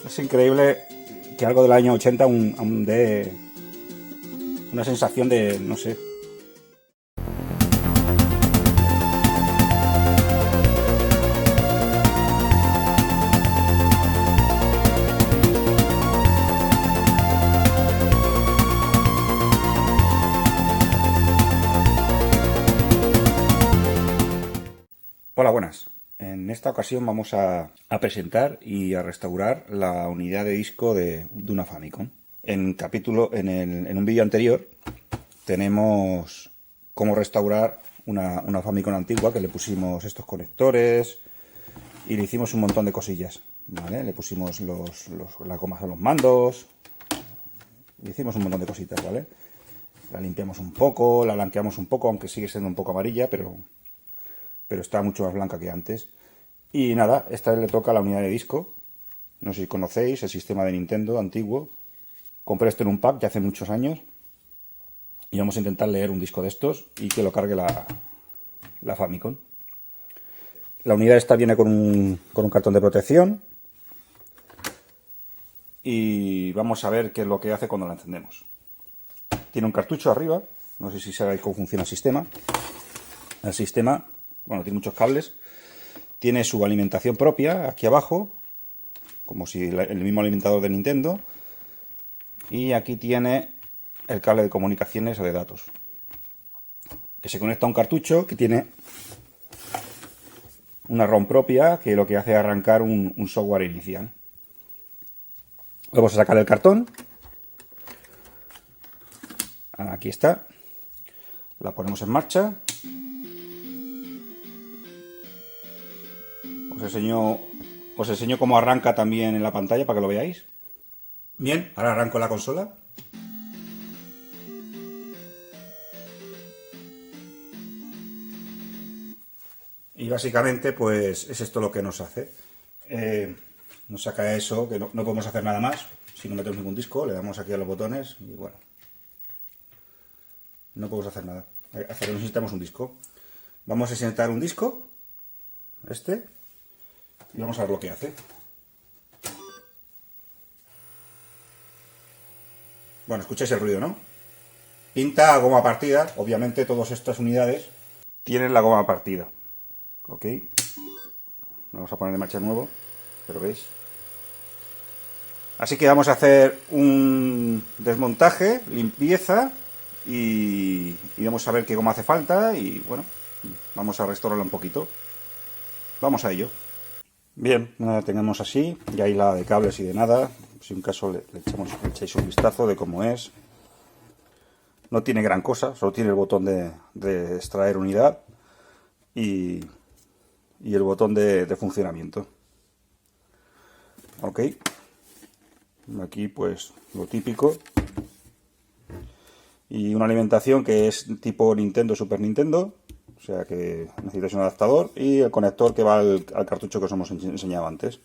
Es increíble que algo del año 80 aún dé una sensación de, no sé. Hola, buenas. En esta ocasión vamos a presentar y a restaurar la unidad de disco de una Famicom. En un vídeo anterior tenemos cómo restaurar una Famicom antigua, que le pusimos estos conectores y le hicimos un montón de cosillas, ¿vale? Le pusimos las gomas a los mandos, le hicimos un montón de cositas, ¿vale? La limpiamos un poco, la blanqueamos un poco, aunque sigue siendo un poco amarilla, pero está mucho más blanca que antes. Y nada, esta vez le toca la unidad de disco. No sé si conocéis el sistema de Nintendo antiguo. Compré esto en un pack ya hace muchos años. Y vamos a intentar leer un disco de estos y que lo cargue la Famicom. La unidad esta viene con un cartón de protección. Y vamos a ver qué es lo que hace cuando la encendemos. Tiene un cartucho arriba. No sé si sabéis cómo funciona el sistema. El sistema, bueno, tiene muchos cables. Tiene su alimentación propia aquí abajo, como si el mismo alimentador de Nintendo. Y aquí tiene el cable de comunicaciones o de datos, que se conecta a un cartucho que tiene una ROM propia, que lo que hace es arrancar un software inicial. Vamos a sacar el cartón. Aquí está. La ponemos en marcha. Os enseño cómo arranca también en la pantalla para que lo veáis. Bien, ahora arranco la consola. Y básicamente pues es esto lo que nos hace. Nos saca eso, que no podemos hacer nada más si no metemos ningún disco. Le damos aquí a los botones y bueno, no podemos hacer nada. Hasta que necesitamos un disco. Vamos a insertar un disco, y vamos a ver lo que hace. Bueno, escucháis el ruido, ¿no? Pinta a goma partida. Obviamente todas estas unidades tienen la goma partida. ¿Ok? Vamos a poner en marcha de nuevo. Pero veis. Así que vamos a hacer un desmontaje, limpieza y vamos a ver qué goma hace falta y bueno, vamos a restaurarla un poquito. Vamos a ello. Bien, la tenemos así, ya hay la de cables y de nada. Si un caso le echáis un vistazo de cómo es. No tiene gran cosa, solo tiene el botón de extraer unidad y el botón de funcionamiento. Ok, aquí pues lo típico. Y una alimentación que es tipo Nintendo, Super Nintendo. O sea que necesitáis un adaptador y el conector que va al cartucho que os hemos enseñado antes.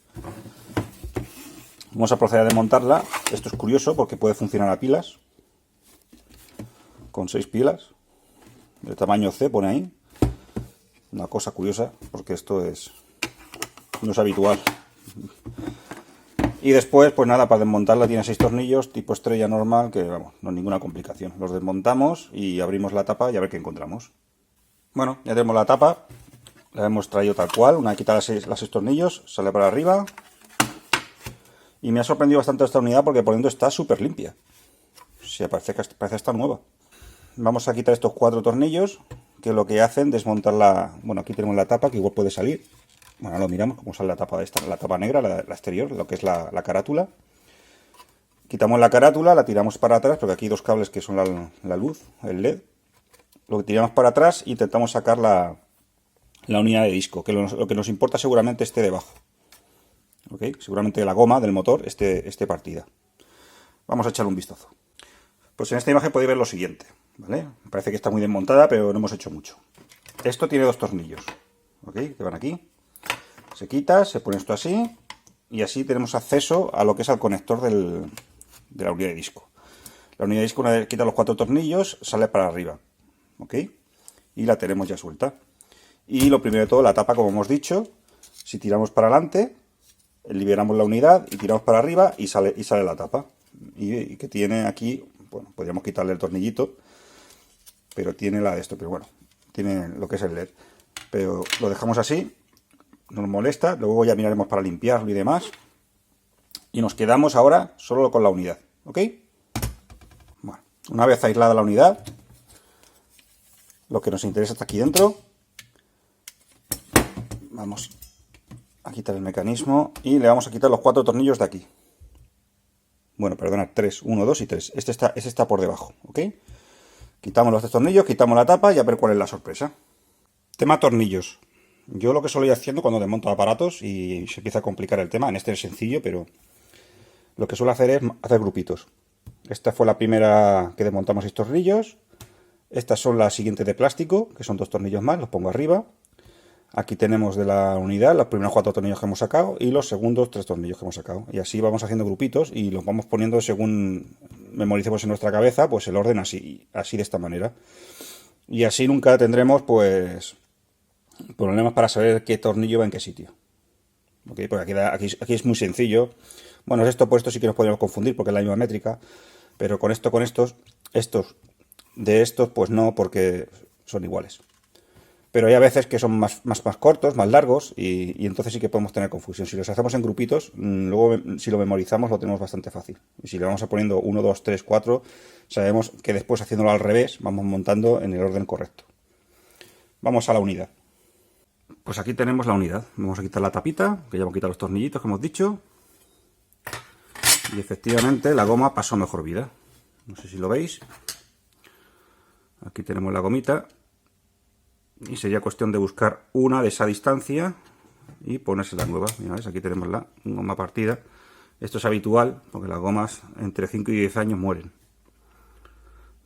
Vamos a proceder a desmontarla. Esto es curioso porque puede funcionar a pilas. Con 6 pilas. De tamaño C pone ahí. Una cosa curiosa porque esto no es habitual. Y después, pues nada, para desmontarla tiene 6 tornillos tipo estrella normal, que vamos, no es ninguna complicación. Los desmontamos y abrimos la tapa y a ver qué encontramos. Bueno, ya tenemos la tapa, la hemos traído tal cual, una quita las 6 tornillos, sale para arriba. Y me ha sorprendido bastante esta unidad porque por dentro está súper limpia. O sea, parece estar nueva. Vamos a quitar estos 4 tornillos, que lo que hacen desmontar la... Bueno, aquí tenemos la tapa, que igual puede salir. Bueno, lo miramos cómo sale la tapa de esta, la tapa negra, la exterior, lo que es la carátula. Quitamos la carátula, la tiramos para atrás, porque aquí hay 2 cables que son la luz, el LED. Lo tiramos para atrás e intentamos sacar la unidad de disco, que lo que nos importa seguramente esté debajo. ¿Okay? Seguramente la goma del motor esté partida. Vamos a echarle un vistazo. Pues en esta imagen podéis ver lo siguiente, ¿vale? Parece que está muy desmontada, pero no hemos hecho mucho. Esto tiene 2 tornillos, ¿ok? Que van aquí. Se quita, se pone esto así, y así tenemos acceso a lo que es al conector de la unidad de disco. La unidad de disco, una vez quita los 4 tornillos, sale para arriba, ¿ok? Y la tenemos ya suelta. Y lo primero de todo, la tapa, como hemos dicho, si tiramos para adelante, liberamos la unidad y tiramos para arriba y sale la tapa. Y que tiene aquí, bueno, podríamos quitarle el tornillito, pero tiene la de esto, pero bueno, tiene lo que es el LED. Pero lo dejamos así, no nos molesta, luego ya miraremos para limpiarlo y demás. Y nos quedamos ahora solo con la unidad, ¿ok? Bueno, una vez aislada la unidad, lo que nos interesa está aquí dentro. Vamos a quitar el mecanismo y le vamos a quitar los 4 tornillos de aquí. Bueno, perdonad, 3, 1, 2 y 3. Este está por debajo, ¿ok? Quitamos los 3 tornillos, quitamos la tapa y a ver cuál es la sorpresa. Tema tornillos. Yo lo que suelo ir haciendo cuando desmonto aparatos y se empieza a complicar el tema, en este es sencillo, pero lo que suelo hacer es hacer grupitos. Esta fue la primera que desmontamos 6 tornillos. Estas son las siguientes de plástico, que son 2 tornillos más, los pongo arriba. Aquí tenemos de la unidad los primeros 4 tornillos que hemos sacado y los segundos 3 tornillos que hemos sacado. Y así vamos haciendo grupitos y los vamos poniendo según memoricemos en nuestra cabeza, pues el orden así de esta manera. Y así nunca tendremos pues problemas para saber qué tornillo va en qué sitio. ¿Okay? Porque aquí es muy sencillo. Bueno, esto por esto sí que nos podríamos confundir porque es la misma métrica, pero con estos pues no, porque son iguales. Pero hay a veces que son más cortos, más largos, y entonces sí que podemos tener confusión. Si los hacemos en grupitos, luego si lo memorizamos lo tenemos bastante fácil. Y si le vamos a poniendo 1, 2, 3, 4, sabemos que después haciéndolo al revés vamos montando en el orden correcto. Vamos a la unidad. Pues aquí tenemos la unidad. Vamos a quitar la tapita, que ya hemos quitado los tornillitos que hemos dicho. Y efectivamente la goma pasó mejor vida. No sé si lo veis. Aquí tenemos la gomita. Y sería cuestión de buscar una de esa distancia y ponerse la nueva. Mira, ¿ves? Aquí tenemos la goma partida. Esto es habitual porque las gomas entre 5 y 10 años mueren.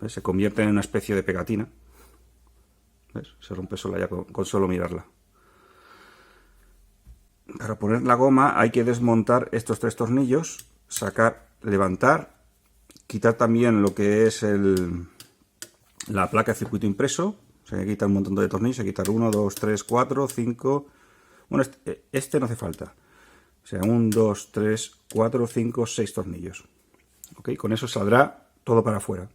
¿Ves? Se convierten en una especie de pegatina. ¿Ves? Se rompe sola ya con solo mirarla. Para poner la goma hay que desmontar estos 3 tornillos, sacar, levantar, quitar también lo que es la placa de circuito impreso. O sea, hay que quitar un montón de tornillos, hay que quitar 1, 2, 3, 4, 5... Bueno, este no hace falta. O sea, 1, 2, 3, 4, 5, 6 tornillos. ¿Ok? Con eso saldrá todo para afuera.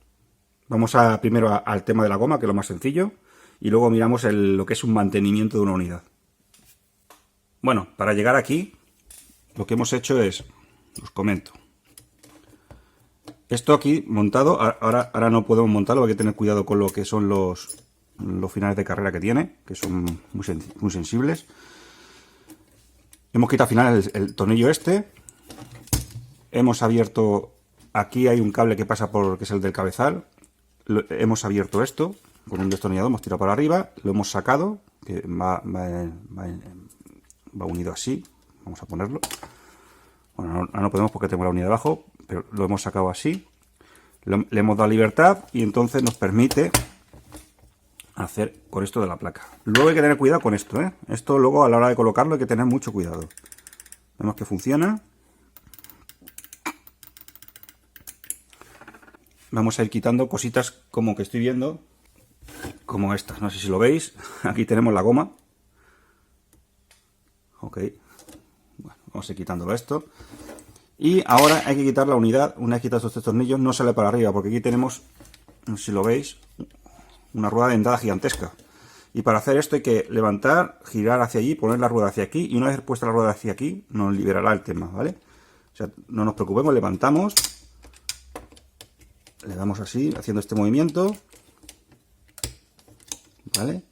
Vamos primero al tema de la goma, que es lo más sencillo, y luego miramos lo que es un mantenimiento de una unidad. Bueno, para llegar aquí, lo que hemos hecho es, os comento. Esto aquí montado, ahora no podemos montarlo, hay que tener cuidado con lo que son los finales de carrera que tiene, que son muy sensibles. Hemos quitado al final el tornillo este. Hemos abierto, aquí hay un cable que pasa que es el del cabezal. Hemos abierto esto con un destornillador, hemos tirado para arriba, lo hemos sacado, que va unido así. Vamos a ponerlo. Bueno, no podemos porque tengo la unidad debajo, pero lo hemos sacado así. Le hemos dado libertad y entonces nos permite hacer con esto de la placa. Luego hay que tener cuidado con esto, ¿eh? Esto luego a la hora de colocarlo hay que tener mucho cuidado. Vemos que funciona. Vamos a ir quitando cositas como que estoy viendo, como estas. No sé si lo veis. Aquí tenemos la goma. Ok. Bueno, vamos a ir quitándolo esto. Y ahora hay que quitar la unidad. Una vez quitados estos 3 tornillos, no sale para arriba, porque aquí tenemos, no sé si lo veis, una rueda de entrada gigantesca. Y para hacer esto hay que levantar, girar hacia allí, poner la rueda hacia aquí, y una vez puesta la rueda hacia aquí, nos liberará el tema, ¿vale? O sea, no nos preocupemos, levantamos, le damos así, haciendo este movimiento, ¿vale?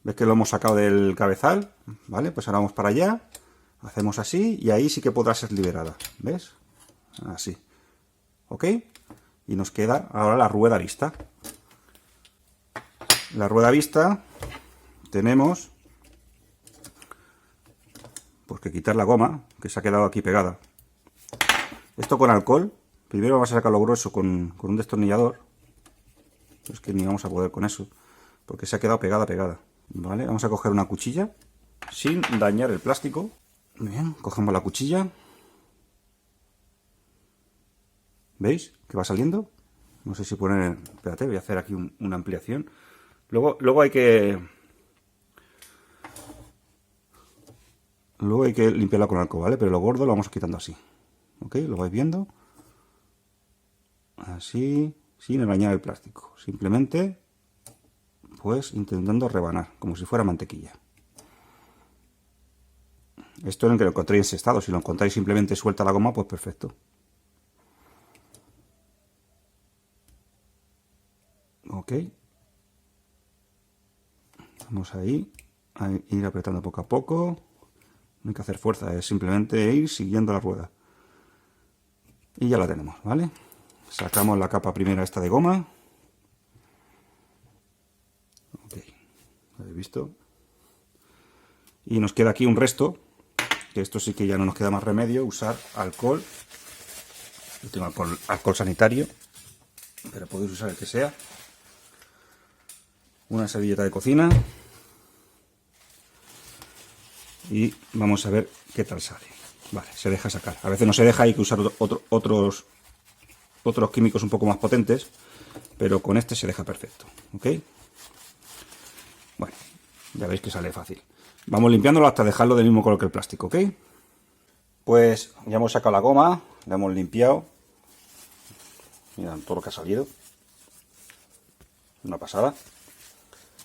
¿Ves que lo hemos sacado del cabezal? ¿Vale? Pues ahora vamos para allá, hacemos así, y ahí sí que podrá ser liberada, ¿ves? Así, ¿ok? Y nos queda ahora la rueda vista. La rueda vista tenemos pues que quitar la goma que se ha quedado aquí pegada. Esto con alcohol. Primero vamos a sacarlo grueso con un destornillador. Es que ni vamos a poder con eso porque se ha quedado pegada. Vale, vamos a coger una cuchilla sin dañar el plástico. Muy bien, cogemos la cuchilla. ¿Veis que va saliendo? No sé si poner... Espérate, voy a hacer aquí una ampliación. Luego hay que Luego hay que limpiarla con alcohol, ¿vale? Pero lo gordo lo vamos quitando así. ¿Ok? ¿Lo vais viendo? Así, sin arañar el plástico. Simplemente, pues, intentando rebanar, como si fuera mantequilla. Esto es en que lo encontréis en ese estado. Si lo encontráis simplemente suelta la goma, pues perfecto. Ok. Vamos ahí, a ir apretando poco a poco. No hay que hacer fuerza, es simplemente ir siguiendo la rueda. Y ya la tenemos, ¿vale? Sacamos la capa primera esta de goma. Ok, ¿lo habéis visto? Y nos queda aquí un resto, que esto sí que ya no nos queda más remedio, usar alcohol. Yo tengo alcohol sanitario, pero podéis usar el que sea. Una servilleta de cocina. Y vamos a ver qué tal sale. Vale, se deja sacar. A veces no se deja, hay que usar otros químicos un poco más potentes, pero con este se deja perfecto. ¿Ok? Bueno, ya veis que sale fácil. Vamos limpiándolo hasta dejarlo del mismo color que el plástico, ¿ok? Pues ya hemos sacado la goma, la hemos limpiado. Mirad todo lo que ha salido. Una pasada.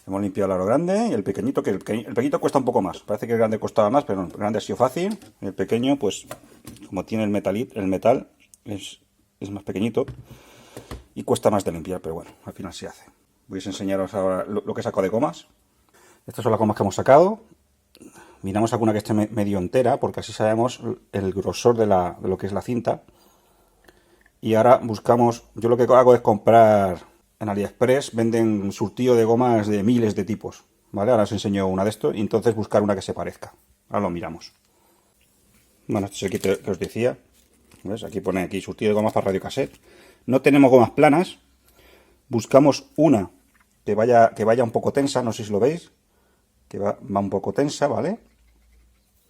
Hemos limpiado el aro grande y el pequeñito, que el pequeñito cuesta un poco más. Parece que el grande costaba más, pero no, el grande ha sido fácil. El pequeño, pues, como tiene el metal es más pequeñito y cuesta más de limpiar, pero bueno, al final se hace. Voy a enseñaros ahora lo que he sacado de gomas. Estas son las gomas que hemos sacado. Miramos alguna que esté medio entera, porque así sabemos el grosor de lo que es la cinta. Y ahora buscamos, yo lo que hago es comprar en AliExpress, venden surtido de gomas de miles de tipos, ¿vale? Ahora os enseño una de estos y entonces buscar una que se parezca. Ahora lo miramos. Bueno, este es el kit que os decía. ¿Ves? Aquí pone aquí surtido de gomas para radiocassette. No tenemos gomas planas. Buscamos una que vaya un poco tensa, no sé si lo veis. Que va un poco tensa, ¿vale?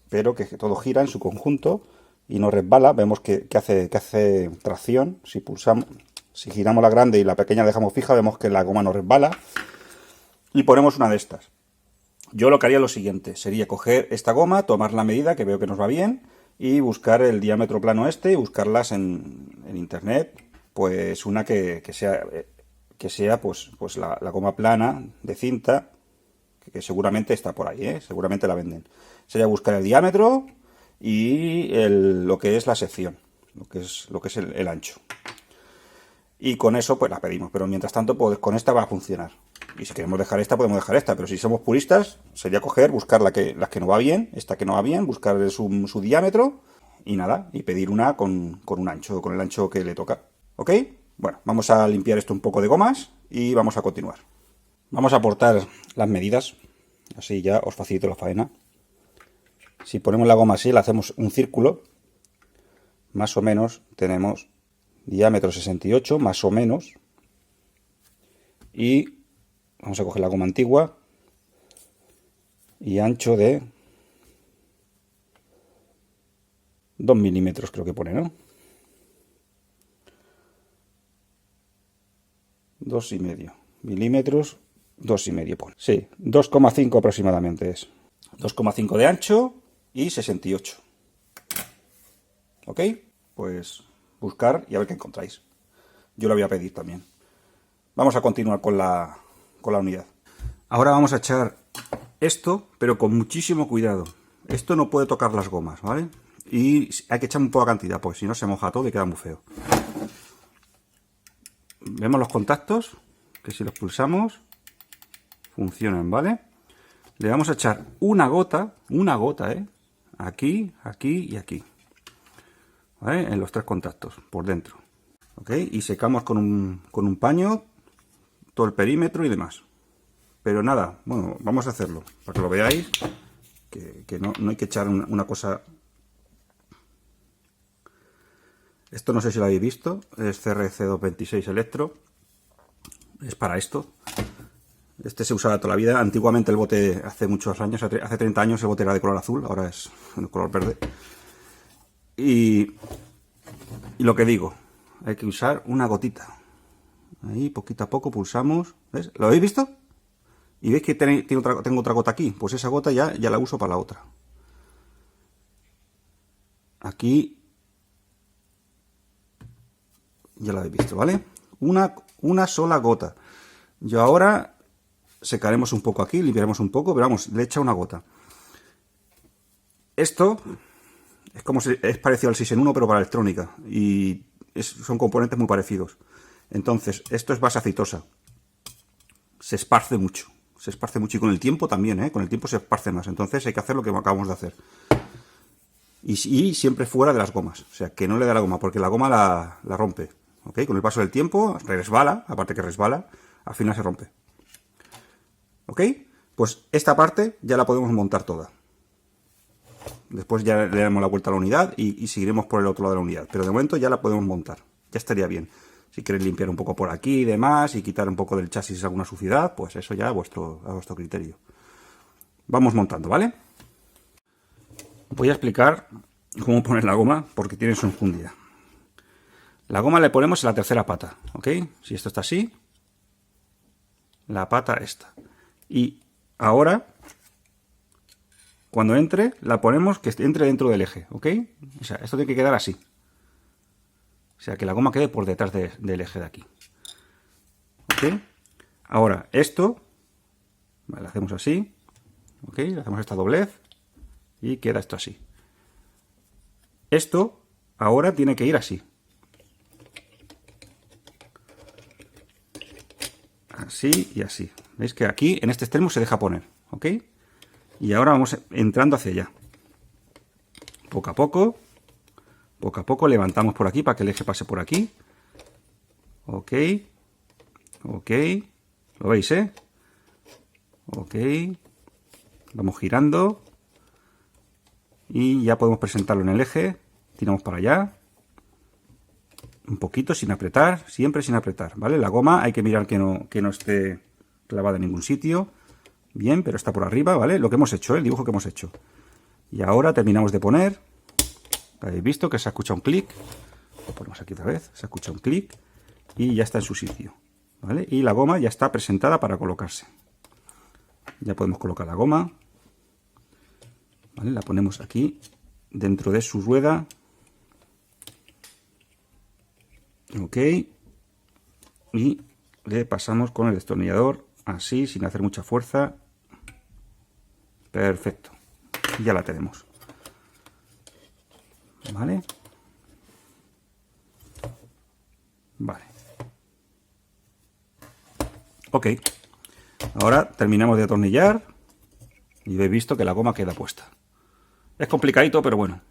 Pero que todo gira en su conjunto y no resbala. Vemos que hace tracción. Si giramos la grande y la pequeña la dejamos fija, vemos que la goma no resbala. Y ponemos una de estas. Yo lo que haría es lo siguiente. Sería coger esta goma, tomar la medida, que veo que nos va bien, y buscar el diámetro plano y buscarlas en internet. Pues una que sea pues la goma plana de cinta, que seguramente está por ahí, ¿eh? Seguramente la venden. Sería buscar el diámetro y lo que es la sección, lo que es el ancho. Y con eso pues la pedimos, pero mientras tanto pues con esta va a funcionar. Y si queremos dejar esta, podemos dejar esta, pero si somos puristas, sería buscar las que no va bien, esta que no va bien, buscar su diámetro y nada, y pedir una con el ancho que le toca. ¿Ok? Bueno, vamos a limpiar esto un poco de gomas y vamos a continuar. Vamos a aportar las medidas, así ya os facilito la faena. Si ponemos la goma así, le hacemos un círculo, más o menos tenemos diámetro 68, más o menos, y vamos a coger la goma antigua y ancho de 2 milímetros, creo que pone, ¿no? 2,5 milímetros, 2,5 pone. Sí, 2,5 aproximadamente es. 2,5 de ancho y 68. ¿Ok? Pues buscar y a ver qué encontráis. Yo lo voy a pedir también. Vamos a continuar con la unidad. Ahora vamos a echar esto, pero con muchísimo cuidado. Esto no puede tocar las gomas, ¿vale? Y hay que echar un poca cantidad, pues si no se moja todo y queda muy feo. Vemos los contactos, que si los pulsamos, funcionan, ¿vale? Le vamos a echar una gota, aquí, aquí y aquí. ¿Vale? En los 3 contactos, por dentro. ¿Ok? Y secamos con un paño todo el perímetro y demás. Pero nada, bueno, vamos a hacerlo, para que lo veáis, que no hay que echar una cosa. Esto no sé si lo habéis visto, es CRC226 Electro, es para esto. Este se usaba toda la vida. Antiguamente el bote, hace muchos años, hace 30 años el bote era de color azul, ahora es de color verde. Y lo que digo, hay que usar una gotita. Ahí, poquito a poco pulsamos. ¿Ves? ¿Lo habéis visto? Y veis que tengo otra gota aquí. Pues esa gota ya la uso para la otra. aquí ya lo habéis visto, ¿vale? Una sola gota. Yo ahora secaremos un poco aquí, limpiaremos un poco, pero vamos, le echa una gota. Esto es como si es parecido al 6 en 1, pero para electrónica, y son componentes muy parecidos. Entonces, esto es base aceitosa. Se esparce mucho y con el tiempo también, con el tiempo se esparce más. Entonces hay que hacer lo que acabamos de hacer. Y siempre fuera de las gomas, o sea, que no le da la goma, porque la goma la rompe. ¿Ok? Con el paso del tiempo resbala, aparte que resbala, al final se rompe. ¿Ok? Pues esta parte ya la podemos montar toda. Después ya le damos la vuelta a la unidad y seguiremos por el otro lado de la unidad. Pero de momento ya la podemos montar. Ya estaría bien. Si queréis limpiar un poco por aquí y demás y quitar un poco del chasis alguna suciedad, pues eso ya a vuestro criterio. Vamos montando, ¿vale? Voy a explicar cómo poner la goma porque tiene su enjundia. La goma le ponemos en la tercera pata, ¿ok? Si esto está así, la pata esta. Y ahora, cuando entre, la ponemos que entre dentro del eje, ¿ok? O sea, esto tiene que quedar así. O sea, que la goma quede por detrás del eje de aquí. ¿Ok? Ahora, esto, vale, hacemos así, ¿ok? Le hacemos esta doblez y queda esto así. Esto ahora tiene que ir así. Así y así. ¿Veis que aquí, en este extremo, se deja poner? ¿Ok? Y ahora vamos entrando hacia allá. Poco a poco levantamos por aquí para que el eje pase por aquí. Ok. Ok. ¿Lo veis, Ok. Vamos girando. Y ya podemos presentarlo en el eje. Tiramos para allá. Un poquito sin apretar, siempre sin apretar, ¿vale? La goma hay que mirar que no esté clavada en ningún sitio. Bien, pero está por arriba, ¿vale? Lo que hemos hecho, el dibujo que hemos hecho. Y ahora terminamos de poner. Habéis visto que se ha escuchado un clic. Lo ponemos aquí otra vez. Se ha escuchado un clic y ya está en su sitio, ¿vale? Y la goma ya está presentada para colocarse. Ya podemos colocar la goma, ¿vale? La ponemos aquí dentro de su rueda. Ok, y le pasamos con el destornillador así, sin hacer mucha fuerza. Perfecto, ya la tenemos, vale. Ok, ahora terminamos de atornillar y habéis visto que la goma queda puesta. Es complicadito, pero bueno.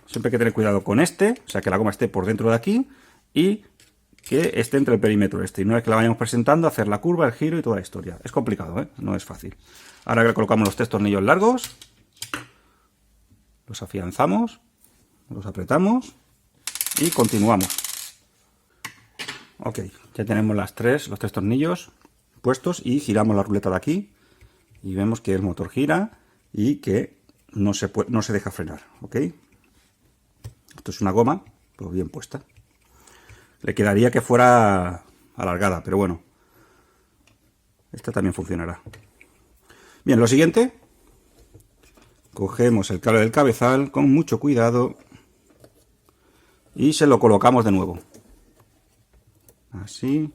Siempre hay que tener cuidado con este, o sea, que la goma esté por dentro de aquí y que esté entre el perímetro este. Y una vez que la vayamos presentando, hacer la curva, el giro y toda la historia. Es complicado, no es fácil. Ahora que colocamos los 3 tornillos largos, los afianzamos, los apretamos y continuamos. Ok, ya tenemos los 3 tornillos puestos y giramos la ruleta de aquí y vemos que el motor gira y que no se deja frenar, ¿ok? Esto es una goma, pues bien puesta. Le quedaría que fuera alargada, pero bueno. Esta también funcionará. Bien, lo siguiente. Cogemos el cable del cabezal con mucho cuidado. Y se lo colocamos de nuevo. Así.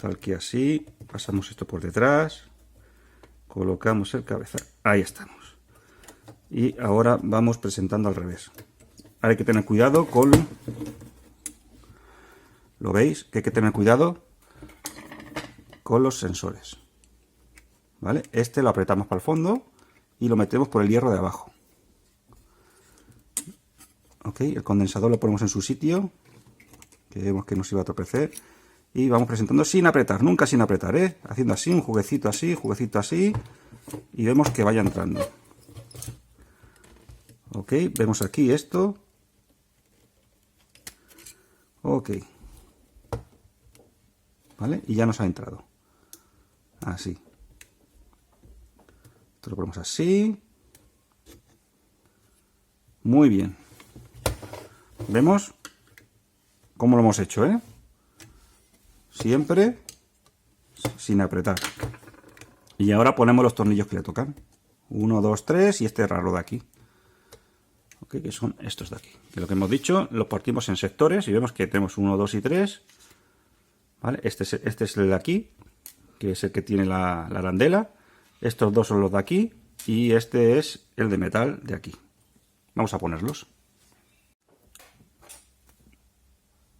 Tal que así. Pasamos esto por detrás. Colocamos el cabezal. Ahí estamos. Y ahora vamos presentando al revés. Ahora hay que tener cuidado con... ¿Lo veis? Que hay que tener cuidado con los sensores. ¿Vale? Este lo apretamos para el fondo y lo metemos por el hierro de abajo. Ok, el condensador lo ponemos en su sitio, que vemos que no se iba a tropezar. Y vamos presentando sin apretar, nunca sin apretar, haciendo así, un jueguecito así, y vemos que vaya entrando. Ok, vemos aquí esto. Ok. ¿Vale? Y ya nos ha entrado. Así. Esto lo ponemos así. Muy bien. ¿Vemos cómo lo hemos hecho, Siempre sin apretar. Y ahora ponemos los tornillos que le tocan. 1, 2, 3 y este raro de aquí. ¿ok? Que son estos de aquí. Que lo que hemos dicho, los partimos en sectores y vemos que tenemos 1, 2 y 3. ¿Vale? Este es el de aquí, que es el que tiene la arandela. Estos dos son los de aquí y este es el de metal de aquí. Vamos a ponerlos.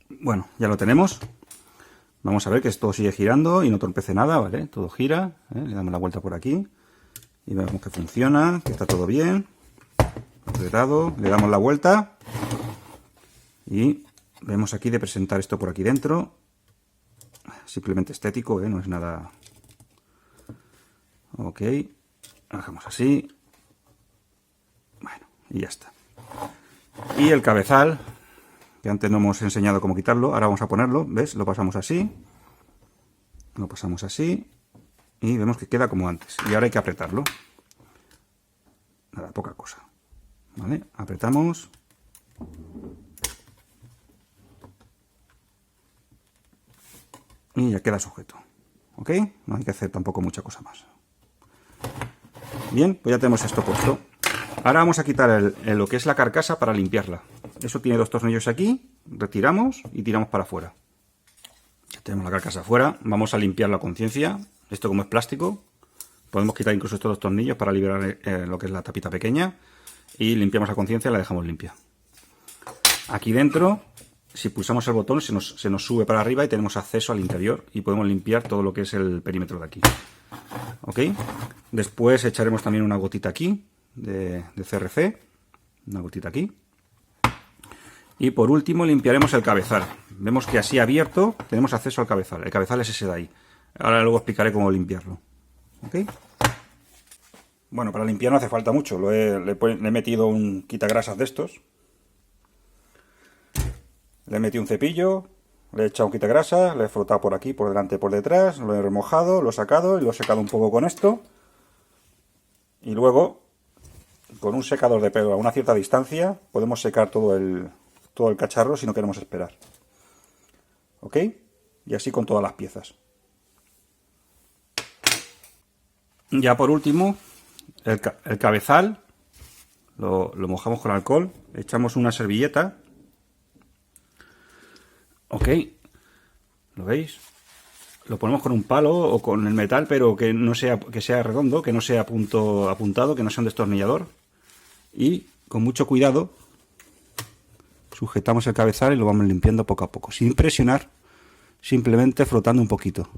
Bueno, ya lo tenemos. Vamos a ver que esto sigue girando y no torpece nada, ¿vale? Todo gira, ¿eh? Le damos la vuelta por aquí y vemos que funciona, que está todo bien. Apretado, le damos la vuelta y vemos aquí de presentar esto por aquí dentro. Simplemente estético, ¿eh? No es nada... Ok, hacemos así. Bueno, y ya está. Y el cabezal, que antes no hemos enseñado cómo quitarlo, ahora vamos a ponerlo, ¿ves? Lo pasamos así, y vemos que queda como antes. Y ahora hay que apretarlo. Nada, poca cosa. ¿Vale? Apretamos. Y ya queda sujeto. ¿Ok? No hay que hacer tampoco mucha cosa más. Bien, pues ya tenemos esto puesto. Ahora vamos a quitar lo que es la carcasa para limpiarla. Eso tiene 2 tornillos aquí, retiramos y tiramos para afuera. Ya tenemos la carcasa afuera, vamos a limpiar la conciencia. Esto como es plástico, podemos quitar incluso estos 2 tornillos para liberar lo que es la tapita pequeña. Y limpiamos la conciencia y la dejamos limpia. Aquí dentro, si pulsamos el botón, se nos sube para arriba y tenemos acceso al interior y podemos limpiar todo lo que es el perímetro de aquí. ¿Ok? Después echaremos también una gotita aquí de CRC, una gotita aquí. Y por último limpiaremos el cabezal. Vemos que así abierto tenemos acceso al cabezal. El cabezal es ese de ahí. Ahora luego explicaré cómo limpiarlo. ¿Ok? Bueno, para limpiar no hace falta mucho. Le he metido un quitagrasas de estos. Le he metido un cepillo, le he echado un quitagrasas, le he frotado por aquí, por delante, por detrás, lo he remojado, lo he sacado y lo he secado un poco con esto. Y luego, con un secador de pelo a una cierta distancia, podemos secar todo el cacharro si no queremos esperar. ¿Ok? Y así con todas las piezas. Ya por último, el cabezal lo mojamos con alcohol, echamos una servilleta. Ok, ¿lo veis? Lo ponemos con un palo o con el metal, pero que sea redondo, que no sea apuntado, que no sea un destornillador. Y con mucho cuidado sujetamos el cabezal y lo vamos limpiando poco a poco, sin presionar, simplemente frotando un poquito.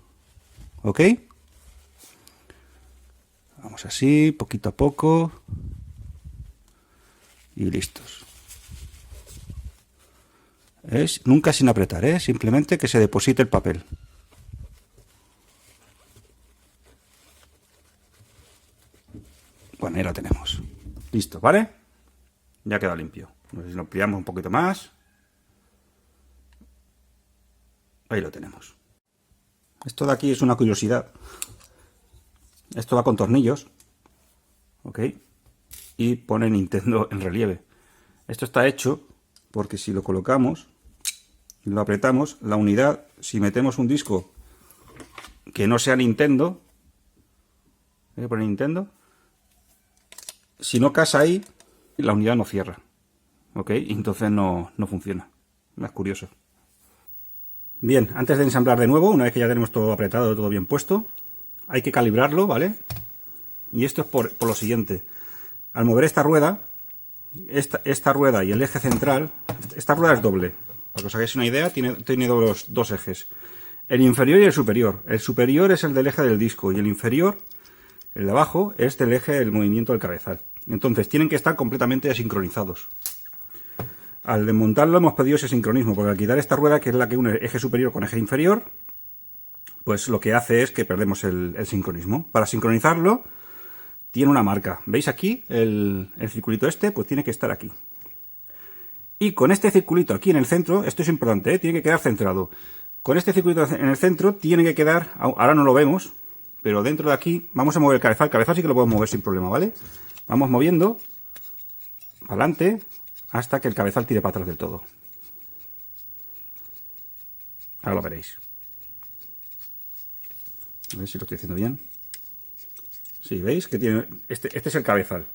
¿Ok? Vamos así, poquito a poco. Y listos. Nunca sin apretar, simplemente que se deposite el papel. Bueno, ahí lo tenemos. Listo, ¿vale? Ya queda limpio. Nos lo ampliamos un poquito más. Ahí lo tenemos. Esto de aquí es una curiosidad. Esto va con tornillos. ¿Ok? Y pone Nintendo en relieve. Esto está hecho porque si lo colocamos y lo apretamos, la unidad, si metemos un disco que no sea Nintendo, voy a poner Nintendo, si no casa ahí, la unidad no cierra. ¿Ok? Y entonces no funciona. Es curioso. Bien, antes de ensamblar de nuevo, una vez que ya tenemos todo apretado, todo bien puesto, hay que calibrarlo, ¿vale? Y esto es por lo siguiente. Al mover esta rueda, esta rueda y el eje central, esta rueda es doble. Para que os hagáis una idea, tiene dos ejes. El inferior y el superior. El superior es el del eje del disco y el inferior, el de abajo, es del eje del movimiento del cabezal. Entonces tienen que estar completamente sincronizados. Al desmontarlo hemos pedido ese sincronismo, porque al quitar esta rueda, que es la que une eje superior con eje inferior, pues lo que hace es que perdemos el sincronismo. Para sincronizarlo, tiene una marca. ¿Veis aquí? El circulito este, pues tiene que estar aquí. Y con este circulito aquí en el centro, esto es importante, tiene que quedar centrado. Con este circulito en el centro tiene que quedar, ahora no lo vemos, pero dentro de aquí vamos a mover el cabezal. El cabezal sí que lo podemos mover sin problema, ¿vale? Vamos moviendo para adelante hasta que el cabezal tire para atrás del todo. Ahora lo veréis. A ver si lo estoy haciendo bien. Sí, ¿veis? Que tiene este es el cabezal.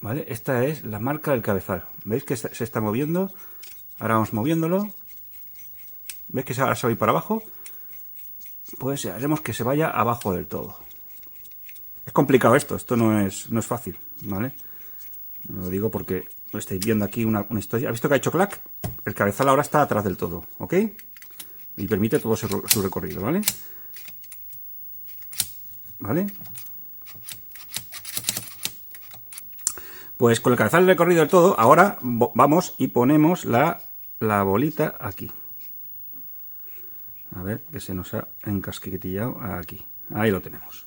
¿Vale? Esta es la marca del cabezal. ¿Veis que se está moviendo? Ahora vamos moviéndolo. ¿Veis que ahora se va a ir para abajo? Pues haremos que se vaya abajo del todo. Es complicado esto no es fácil, ¿vale? Lo digo porque lo estáis viendo aquí una historia. ¿Ha visto que ha hecho clac? El cabezal ahora está atrás del todo, ¿ok? Y permite todo su recorrido, ¿vale? ¿Vale? Pues con el cabezal recorrido del todo, ahora vamos y ponemos la bolita aquí. A ver, que se nos ha encasquetillado aquí. Ahí lo tenemos.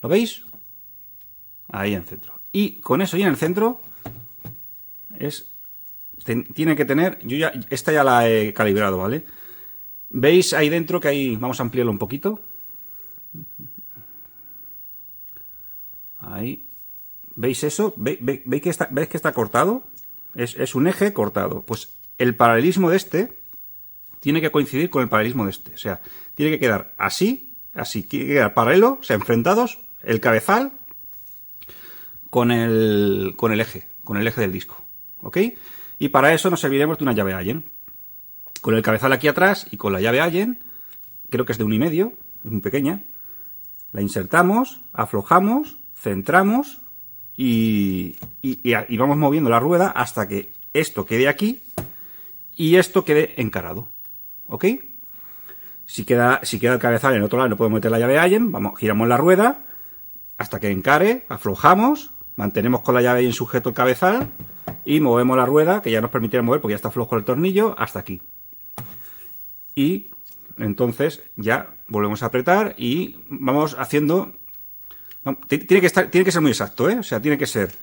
¿Lo veis? Ahí en el centro. Y con eso y en el centro tiene que tener... Esta ya la he calibrado, ¿vale? ¿Veis ahí dentro que hay... Vamos a ampliarlo un poquito. Ahí. ¿Veis eso? ¿Veis que está cortado? Es un eje cortado. Pues el paralelismo de este tiene que coincidir con el paralelismo de este. O sea, tiene que quedar así, tiene que quedar paralelo, o sea, enfrentados, el cabezal con el eje del disco. ¿Ok? Y para eso nos serviremos de una llave Allen. Con el cabezal aquí atrás y con la llave Allen, creo que es de 1,5, es muy pequeña, la insertamos, aflojamos, centramos y vamos moviendo la rueda hasta que esto quede aquí y esto quede encarado. ¿Ok? Si queda el cabezal en el otro lado, no podemos meter la llave Allen, giramos la rueda hasta que encare, aflojamos, mantenemos con la llave Allen sujeto el cabezal y movemos la rueda, que ya nos permitirá mover porque ya está flojo el tornillo, hasta aquí. Y entonces ya volvemos a apretar y vamos haciendo... Tiene que ser muy exacto, ¿eh? O sea, tiene que ser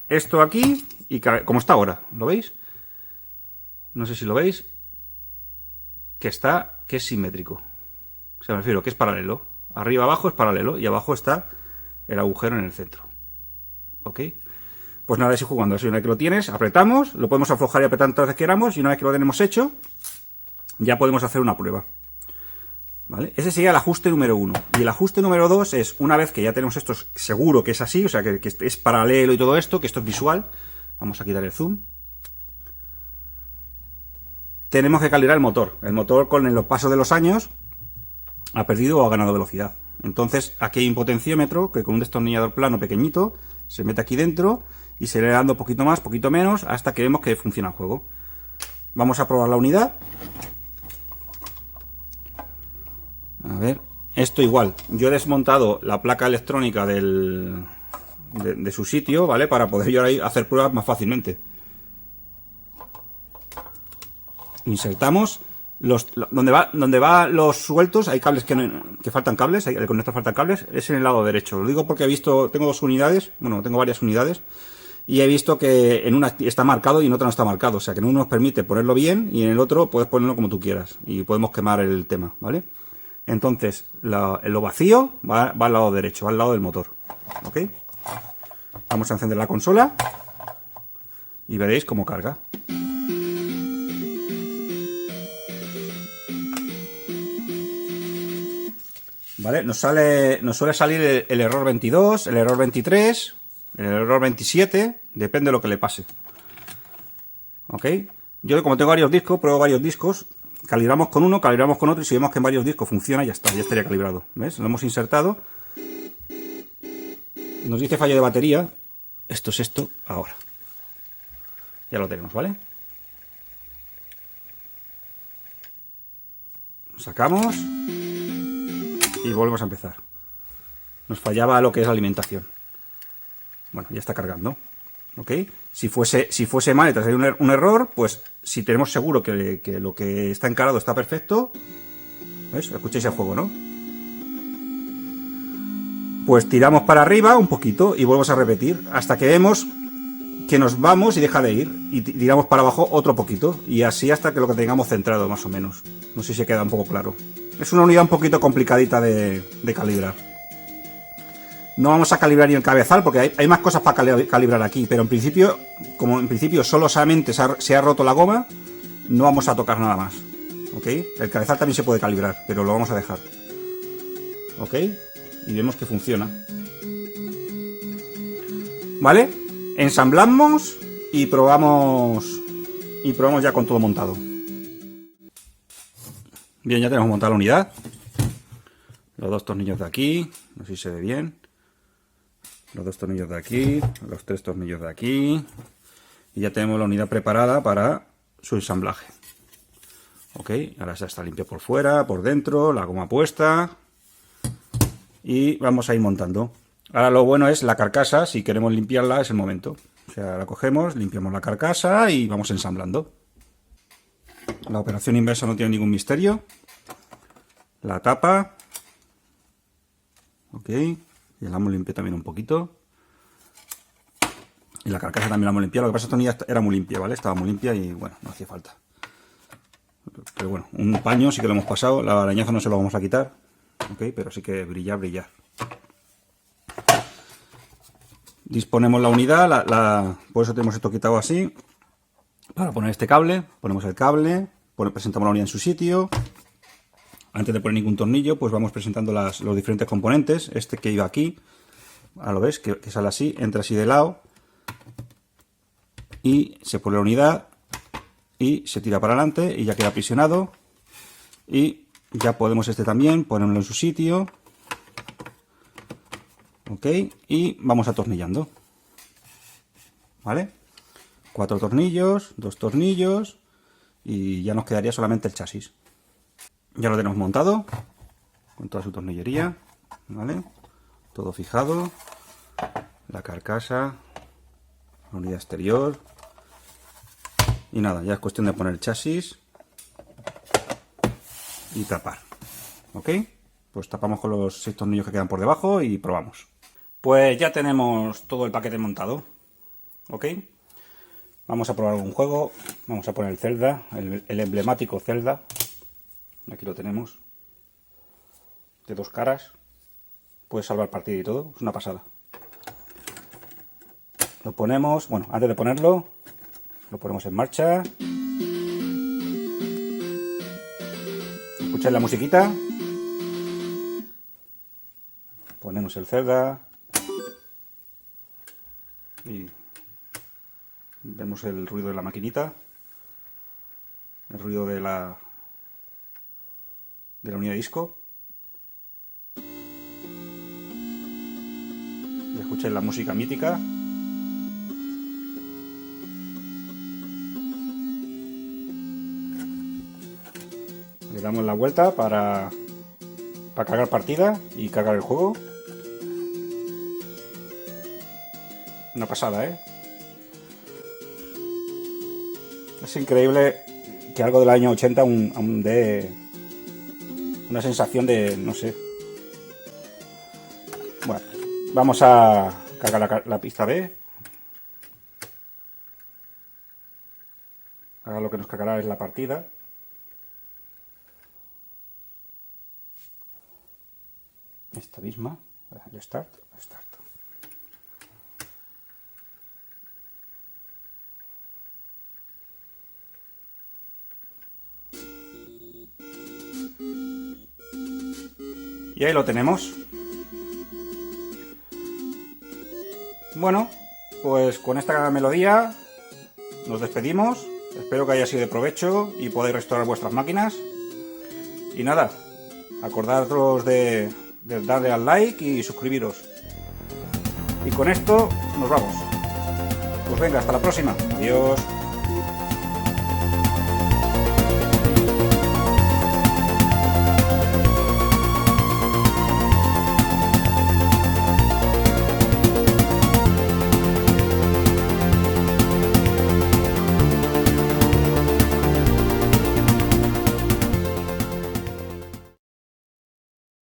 esto aquí y como está ahora. ¿Lo veis? No sé si lo veis. Que es simétrico. O sea, me refiero que es paralelo. Arriba abajo es paralelo y abajo está el agujero en el centro. ¿Ok? Pues nada, así jugando. Así, una vez que lo tienes, apretamos, lo podemos aflojar y apretar tantas veces que queramos y una vez que lo tenemos hecho, ya podemos hacer una prueba. ¿Vale? Ese sería el ajuste número 1. Y el ajuste número 2 es, una vez que ya tenemos esto seguro que es así, o sea, que es paralelo y todo esto, que esto es visual. Vamos a quitar el zoom. Tenemos que calibrar el motor. El motor, con los pasos de los años, ha perdido o ha ganado velocidad. Entonces, aquí hay un potenciómetro que con un destornillador plano pequeñito se mete aquí dentro y se le va dando poquito más, poquito menos, hasta que vemos que funciona el juego. Vamos a probar la unidad. A ver, esto igual. Yo he desmontado la placa electrónica de su sitio, ¿vale? Para poder yo ahí hacer pruebas más fácilmente. Insertamos donde va los sueltos, hay cables que faltan cables, el conector faltan cables, es en el lado derecho. Lo digo porque he visto, tengo dos unidades, bueno, tengo varias unidades, y he visto que en una está marcado y en otra no está marcado. O sea, que en uno nos permite ponerlo bien y en el otro puedes ponerlo como tú quieras. Y podemos quemar el tema, ¿vale? Entonces, lo vacío va al lado derecho, va al lado del motor. ¿Ok? Vamos a encender la consola y veréis cómo carga. ¿Vale? Nos suele salir el error 22, el error 23, el error 27, depende de lo que le pase. ¿Ok? Yo, como tengo varios discos, pruebo varios discos, calibramos con uno, calibramos con otro y si vemos que en varios discos funciona, ya está, ya estaría calibrado. ¿Ves? Lo hemos insertado. Nos dice fallo de batería. Esto es esto ahora. Ya lo tenemos, ¿vale? Sacamos y volvemos a empezar. Nos fallaba lo que es la alimentación. Bueno, ya está cargando. ¿Ok? Si fuese mal y tras un error, pues si tenemos seguro que lo que está encarado está perfecto, ¿ves? Escucháis el juego, ¿no? Pues tiramos para arriba un poquito y volvemos a repetir hasta que vemos que nos vamos y deja de ir. Y tiramos para abajo otro poquito. Y así hasta que lo que tengamos centrado, más o menos. No sé si queda un poco claro. Es una unidad un poquito complicadita de calibrar. No vamos a calibrar ni el cabezal porque hay más cosas para calibrar aquí. Pero en principio, como en principio solamente se ha roto la goma, no vamos a tocar nada más. ¿Ok? El cabezal también se puede calibrar, pero lo vamos a dejar. ¿Ok? Y vemos que funciona. ¿Vale? Ensamblamos y probamos ya con todo montado. Bien, ya tenemos montada la unidad. Los dos tornillos de aquí, no sé si se ve bien. Los dos tornillos de aquí, los tres tornillos de aquí. Y ya tenemos la unidad preparada para su ensamblaje. Ok, ahora ya está limpio por fuera, por dentro, la goma puesta. Y vamos a ir montando. Ahora lo bueno es la carcasa, si queremos limpiarla es el momento. O sea, la cogemos, limpiamos la carcasa y vamos ensamblando. La operación inversa no tiene ningún misterio. La tapa. Ok, y la hemos limpiado también un poquito. Y la carcasa también la hemos limpiado. Lo que pasa es que esta unidad era muy limpia, ¿vale? Estaba muy limpia y bueno, no hacía falta. Pero bueno, un paño sí que lo hemos pasado. La arañazo no se lo vamos a quitar. Ok, pero sí que brillar. Disponemos la unidad. Por eso tenemos esto quitado así. Para poner este cable. Ponemos el cable. Presentamos la unidad en su sitio. Antes de poner ningún tornillo, pues vamos presentando los diferentes componentes. Este que iba aquí. Ahora lo ves, que sale así. Entra así de lado. Y se pone la unidad. Y se tira para adelante y ya queda aprisionado. Y ya podemos también ponerlo en su sitio. Ok, y vamos atornillando. ¿Vale? 4 tornillos, 2 tornillos y ya nos quedaría solamente el chasis. Ya lo tenemos montado con toda su tornillería. ¿Vale? Todo fijado. La carcasa, la unidad exterior. Y nada, ya es cuestión de poner el chasis y tapar. ¿Ok? Pues tapamos con los 6 tornillos que quedan por debajo y probamos. Pues ya tenemos todo el paquete montado. ¿Ok? Vamos a probar un juego. Vamos a poner el Zelda, el emblemático Zelda. Aquí lo tenemos. De 2 caras. Puedes salvar partida y todo. Es una pasada. Lo ponemos, bueno, antes de ponerlo, lo ponemos en marcha. Escucháis la musiquita. Ponemos el Zelda. Y vemos el ruido de la maquinita. El ruido de la unidad de disco. Y escucháis la música mítica. Le damos la vuelta para cargar partida y cargar el juego. Una pasada, ¿eh? Es increíble que algo del año 80 aún dé una sensación de, no sé. Bueno, vamos a cargar la pista B. Ahora lo que nos cargará es la partida. Esta misma, el start. Y ahí lo tenemos. Bueno, pues con esta melodía nos despedimos. Espero que haya sido de provecho y podáis restaurar vuestras máquinas. Y nada, acordaros de darle al like y suscribiros. Y con esto nos vamos. Pues venga, hasta la próxima. Adiós.